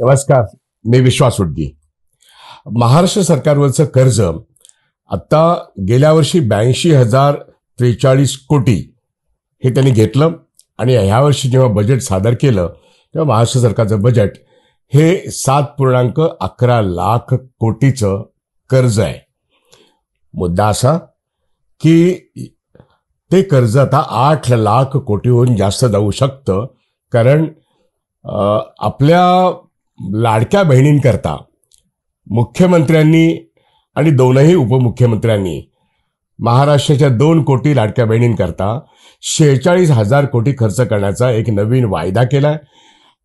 नमस्कार, मी विश्वास उडगी. महाराष्ट्र सरकारवरचं कर्ज आता गेल्या वर्षी 82,043 कोटी हे त्यांनी घेतलं आणि ह्या वर्षी जेव्हा बजेट सादर केलं तेव्हा महाराष्ट्र सरकारचं बजेट हे 7.11 लाख कोटीचं कर्ज आहे. मुद्दा असा की ते कर्ज आता 8 लाख कोटीहून जास्त जाऊ शकतं, कारण आपल्या लाडक्या बहिणींकरता मुख्यमंत्र्यांनी आणि दोनही उपमुख्यमंत्र्यांनी महाराष्ट्राच्या 2 कोटी लाडक्या बहिणींकरता 46,000 कोटी खर्च करण्याचा एक नवीन वायदा केलाय.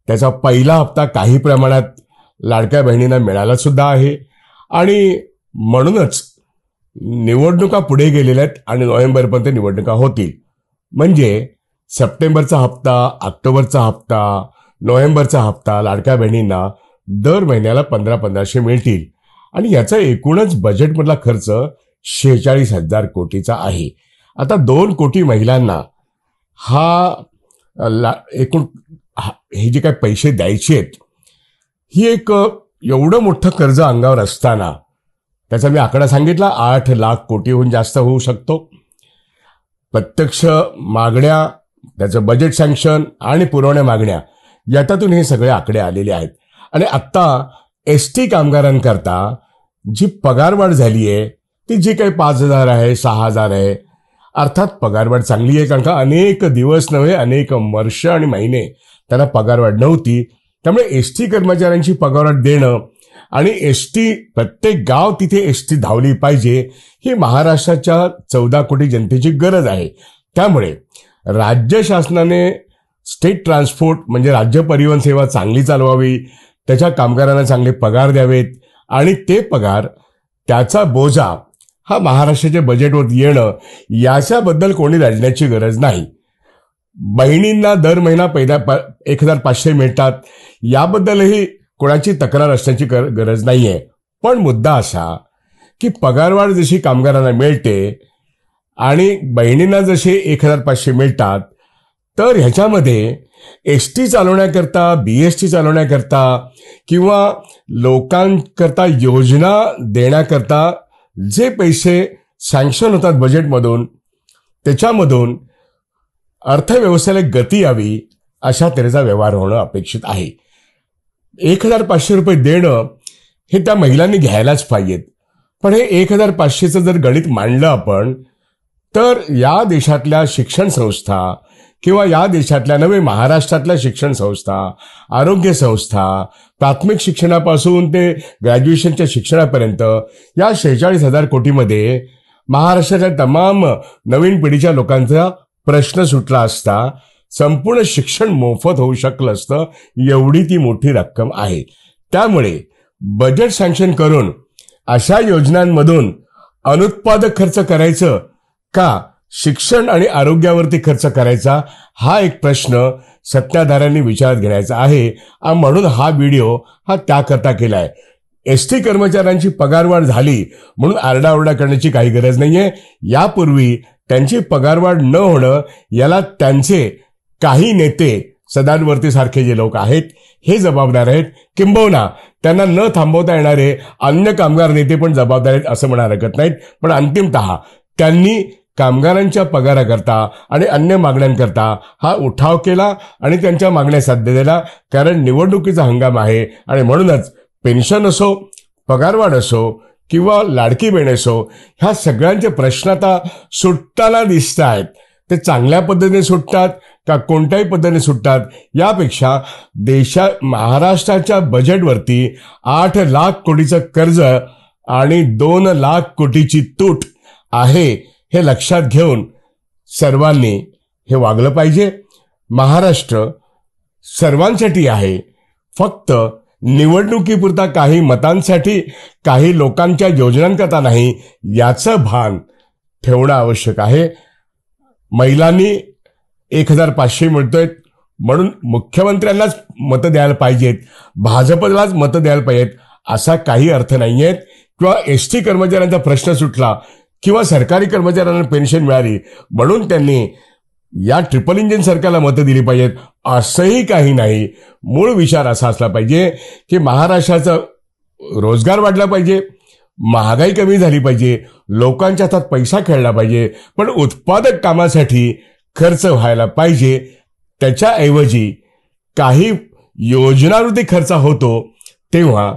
त्याचा पहिला हप्ता काही प्रमाणात लाडक्या बहिणींना मिळाला सुद्धा आहे आणि म्हणूनच निवडणुका पुढे गेलेल्या आहेत आणि नोव्हेंबरपर्यंत निवडणुका होतील. म्हणजे सप्टेंबरचा हप्ता, ऑक्टोबरचा हप्ता, नोव्हेंबरचा हप्ता लाडक्या बहिणींना दर महिन्याला 1500 मिळतील आणि याचा एकूणच बजेटमधला खर्च 46,000 कोटीचा आहे. आता 2 कोटी महिलांना एकूण हे जे काही पैसे द्यायचे आहेत, ही एक एवढं मोठं कर्ज अंगावर असताना त्याचा मी आकडा सांगितला 8 लाख कोटीहून जास्त होऊ शकतो. प्रत्यक्ष मागण्या, त्याचं बजेट सँक्शन आणि पुरवण्या मागण्या याच्यातून हे सगळे आकडे आलेले आहेत. आणि आत्ता एसटी कामगारांकरता जी पगारवाढ झाली आहे ती जी काही 5,000 आहे, 6,000 आहे, अर्थात पगारवाढ चांगली आहे, कारण का अनेक दिवस नव्हे अनेक वर्ष आणि महिने त्यांना पगारवाढ नव्हती. त्यामुळे एसटी कर्मचाऱ्यांची पगारवाढ देणं आणि एसटी प्रत्येक गाव तिथे एसटी धावली पाहिजे ही महाराष्ट्राच्या 14 कोटी जनतेची गरज आहे. त्यामुळे राज्य शासनाने स्टेट ट्रान्सपोर्ट म्हणजे राज्य परिवहन सेवा चांगली चालवावी, त्याच्या कामगारांना चांगले पगार द्यावेत आणि ते पगार त्याचा बोजा हा महाराष्ट्राच्या बजेटवर येणं याच्याबद्दल कोणी लढण्याची गरज नाही. बहिणींना दर महिना 1,500 मिळतात याबद्दलही कोणाची तक्रार असण्याची गरज नाहीये. पण मुद्दा असा की पगारवाढ जशी कामगारांना मिळते आणि बहिणींना जसे 1,500 मिळतात, तर ह्याच्यामध्ये एसटी चालवण्याकरता, बीएसटी चालवण्याकरता किंवा लोकांकरता योजना देण्याकरता जे पैसे सँक्शन होतात बजेटमधून, त्याच्यामधून अर्थव्यवस्थेला गती यावी अशा तऱ्हेचा व्यवहार होणं अपेक्षित आहे. 1,500 रुपये देणं हे त्या महिलांनी घ्यायलाच पाहिजेत. पण हे 1,500चं जर गणित मांडलं आपण, तर या देशातल्या शिक्षण संस्था किंवा या देशातल्या नव्हे महाराष्ट्रातल्या शिक्षण संस्था, आरोग्य संस्था, प्राथमिक शिक्षणापासून ते ग्रॅज्युएशनच्या शिक्षणापर्यंत या 46,000 कोटीमध्ये महाराष्ट्राच्या तमाम नवीन पिढीच्या लोकांचा प्रश्न सुटला असता, संपूर्ण शिक्षण मोफत होऊ शकलं असतं. एवढी ती मोठी रक्कम आहे. त्यामुळे बजेट सँक्शन करून अशा योजनांमधून अनुत्पादक खर्च करायचं का शिक्षण आणि आरोग्यावरती खर्च करायचा, हा एक प्रश्न सत्ताधाऱ्यांनी विचारात घेण्याचा आहे. म्हणून हा व्हिडिओ त्याकरता केलाय. एसटी कर्मचाऱ्यांची पगारवाढ झाली म्हणून आरडाओरडा करण्याची काही गरज नाहीये. यापूर्वी त्यांची पगारवाढ न होणं याला त्यांचे काही नेते, सदानवर्ती सारखे जे लोक आहेत हे जबाबदार आहेत. किंबहुना त्यांना न थांबवता येणारे अन्य कामगार नेते पण जबाबदार आहेत असं म्हणा हरकत नाहीत. पण अंतिमतः त्यांनी कामगारांच्या पगाराकरता आणि अन्य मागण्यांकरता हा उठाव केला आणि त्यांच्या मागण्या साध्य दिल्या. कारण निवडणुकीचा हंगाम आहे आणि म्हणूनच पेन्शन असो, पगारवाढ असो किंवा लाडकी बहीण असो, ह्या सगळ्यांचे प्रश्न आता सुटताना दिसत आहेत. ते चांगल्या पद्धतीने सुटतात का कोणत्याही पद्धतीने सुटतात यापेक्षा महाराष्ट्राच्या बजेटवरती 8 लाख कोटीचं कर्ज आणि 2 लाख कोटीची तूट आहे हे लक्षात घेऊन सर्वांनी हे वागलं पाहिजे. महाराष्ट्र सर्वांसाठी आहे, फक्त निवडणुकीपुरता काही मतांसाठी, काही लोकांच्या योजनांकरता नाही, याचं भान ठेवणं आवश्यक आहे. महिलांनी 1,500 मिळतोय म्हणून मुख्यमंत्र्यांनाच मतं द्यायला पाहिजेत, भाजपलाच मतं द्यायला पाहिजेत असा काही अर्थ नाहीये. किंवा एसटी कर्मचाऱ्यांचा प्रश्न सुटला किंवा सरकारी कर्मचाऱ्यांना पेन्शन मिळाली म्हणून त्यांनी या ट्रिपल इंजिन सरकारला मतं दिली पाहिजेत असंही काही नाही. मूळ विचार असा असला पाहिजे की महाराष्ट्राचा रोजगार वाढला पाहिजे, महागाई कमी झाली पाहिजे, लोकांच्या हातात पैसा खेळला पाहिजे, पण उत्पादक कामासाठी खर्च व्हायला पाहिजे. त्याच्याऐवजी काही योजनावरती खर्च होतो तेव्हा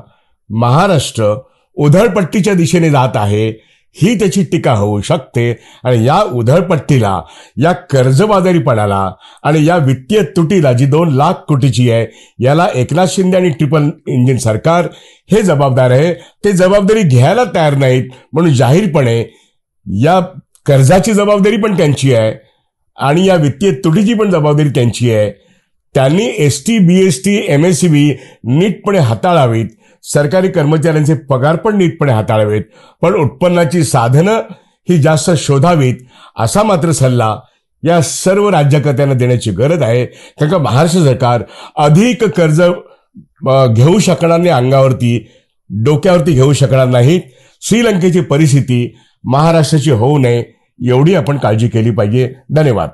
महाराष्ट्र उधळपट्टीच्या दिशेने जात आहे ही त्याची टीका होऊ शकते. आणि या उधळपट्टीला, या कर्जबाजारीपणाला आणि या वित्तीय तुटीला जी 2 लाख कोटीची आहे, याला एकनाथ शिंदे आणि ट्रिपल इंजिन सरकार हे जबाबदार आहे. ते जबाबदारी घ्यायला तयार नाहीत म्हणून जाहीरपणे या कर्जाची जबाबदारी पण त्यांची आहे आणि या वित्तीय तुटीची पण जबाबदारी त्यांची आहे. त्यांनी एसटी, बीएसटी, एमएससीबी नीटपणे हाताळावीत, सरकारी कर्मचाऱ्यांचे पगार पण नीटपणे हाताळावेत, पण उत्पन्नाची साधनं ही जास्त शोधावीत असा मात्र सल्ला या सर्व राज्यकर्त्यांना देण्याची गरज आहे. कारण का महाराष्ट्र सरकार अधिक कर्ज घेऊ शकणार नाही, अंगावरती डोक्यावरती घेऊ शकणार नाहीत. श्रीलंकेची परिस्थिती महाराष्ट्राची होऊ नये एवढी आपण काळजी केली पाहिजे. धन्यवाद.